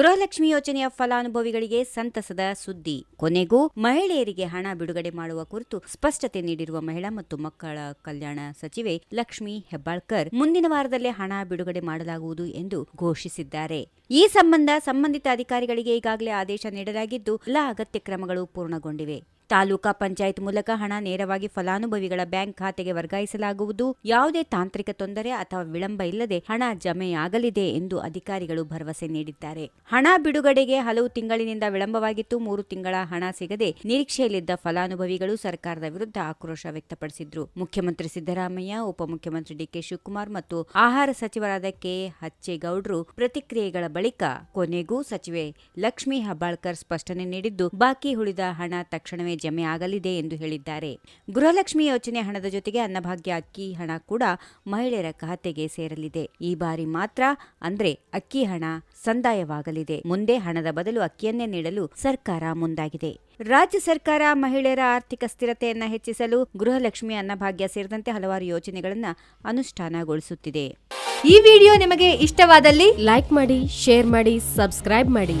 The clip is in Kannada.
ಗೃಹಲಕ್ಷ್ಮಿ ಯೋಜನೆಯ ಫಲಾನುಭವಿಗಳಿಗೆ ಸಂತಸದ ಸುದ್ದಿ. ಕೊನೆಗೂ ಮಹಿಳೆಯರಿಗೆ ಹಣ ಬಿಡುಗಡೆ ಮಾಡುವ ಕುರಿತು ಸ್ಪಷ್ಟತೆ ನೀಡಿರುವ ಮಹಿಳಾ ಮತ್ತು ಮಕ್ಕಳ ಕಲ್ಯಾಣ ಸಚಿವೆ ಲಕ್ಷ್ಮೀ ಹೆಬ್ಬಾಳ್ಕರ್ ಮುಂದಿನ ವಾರದಲ್ಲೇ ಹಣ ಬಿಡುಗಡೆ ಮಾಡಲಾಗುವುದು ಎಂದು ಘೋಷಿಸಿದ್ದಾರೆ. ಈ ಸಂಬಂಧ ಸಂಬಂಧಿತ ಅಧಿಕಾರಿಗಳಿಗೆ ಈಗಾಗಲೇ ಆದೇಶ ನೀಡಲಾಗಿದ್ದು ಎಲ್ಲ ಅಗತ್ಯ ಕ್ರಮಗಳು ಪೂರ್ಣಗೊಂಡಿವೆ. ತಾಲೂಕಾ ಪಂಚಾಯತ್ ಮೂಲಕ ಹಣ ನೇರವಾಗಿ ಫಲಾನುಭವಿಗಳ ಬ್ಯಾಂಕ್ ಖಾತೆಗೆ ವರ್ಗಾಯಿಸಲಾಗುವುದು. ಯಾವುದೇ ತಾಂತ್ರಿಕ ತೊಂದರೆ ಅಥವಾ ವಿಳಂಬ ಇಲ್ಲದೆ ಹಣ ಜಮೆಯಾಗಲಿದೆ ಎಂದು ಅಧಿಕಾರಿಗಳು ಭರವಸೆ ನೀಡಿದ್ದಾರೆ. ಹಣ ಬಿಡುಗಡೆಗೆ ಹಲವು ತಿಂಗಳಿನಿಂದ ವಿಳಂಬವಾಗಿತ್ತು. 3 ತಿಂಗಳ ಹಣ ಸಿಗದೆ ನಿರೀಕ್ಷೆಯಲ್ಲಿದ್ದ ಫಲಾನುಭವಿಗಳು ಸರ್ಕಾರದ ವಿರುದ್ಧ ಆಕ್ರೋಶ ವ್ಯಕ್ತಪಡಿಸಿದ್ರು. ಮುಖ್ಯಮಂತ್ರಿ ಸಿದ್ದರಾಮಯ್ಯ, ಉಪಮುಖ್ಯಮಂತ್ರಿ ಡಿಕೆ ಶಿವಕುಮಾರ್ ಮತ್ತು ಆಹಾರ ಸಚಿವರಾದ ಕೆ ಹಚ್ಚೇಗೌಡರು ಪ್ರತಿಕ್ರಿಯೆಗಳ ಬಳಿಕ ಕೊನೆಗೂ ಸಚಿವೆ ಲಕ್ಷ್ಮೀ ಹೆಬ್ಬಾಳ್ಕರ್ ಸ್ಪಷ್ಟನೆ ನೀಡಿದ್ದು, ಬಾಕಿ ಉಳಿದ ಹಣ ತಕ್ಷಣವೇ ಜಮೆ ಆಗಲಿದೆ ಎಂದು ಹೇಳಿದ್ದಾರೆ. ಗೃಹಲಕ್ಷ್ಮಿ ಯೋಜನೆ ಹಣದ ಜೊತೆಗೆ ಅನ್ನಭಾಗ್ಯ ಅಕ್ಕಿ ಹಣ ಕೂಡ ಮಹಿಳೆಯರ ಖಾತೆಗೆ ಸೇರಲಿದೆ. ಈ ಬಾರಿ ಮಾತ್ರ ಅಂದ್ರೆ ಅಕ್ಕಿ ಹಣ ಸಂದಾಯವಾಗಲಿದೆ. ಮುಂದೆ ಹಣದ ಬದಲು ಅಕ್ಕಿಯನ್ನೇ ನೀಡಲು ಸರ್ಕಾರ ಮುಂದಾಗಿದೆ. ರಾಜ್ಯ ಸರ್ಕಾರ ಮಹಿಳೆಯರ ಆರ್ಥಿಕ ಸ್ಥಿರತೆಯನ್ನ ಹೆಚ್ಚಿಸಲು ಗೃಹಲಕ್ಷ್ಮಿ ಅನ್ನಭಾಗ್ಯ ಸೇರಿದಂತೆ ಹಲವಾರು ಯೋಜನೆಗಳನ್ನು ಅನುಷ್ಠಾನಗೊಳಿಸುತ್ತಿದೆ. ಈ ವಿಡಿಯೋ ನಿಮಗೆ ಇಷ್ಟವಾದಲ್ಲಿ ಲೈಕ್ ಮಾಡಿ, ಶೇರ್ ಮಾಡಿ, ಸಬ್ಸ್ಕ್ರೈಬ್ ಮಾಡಿ.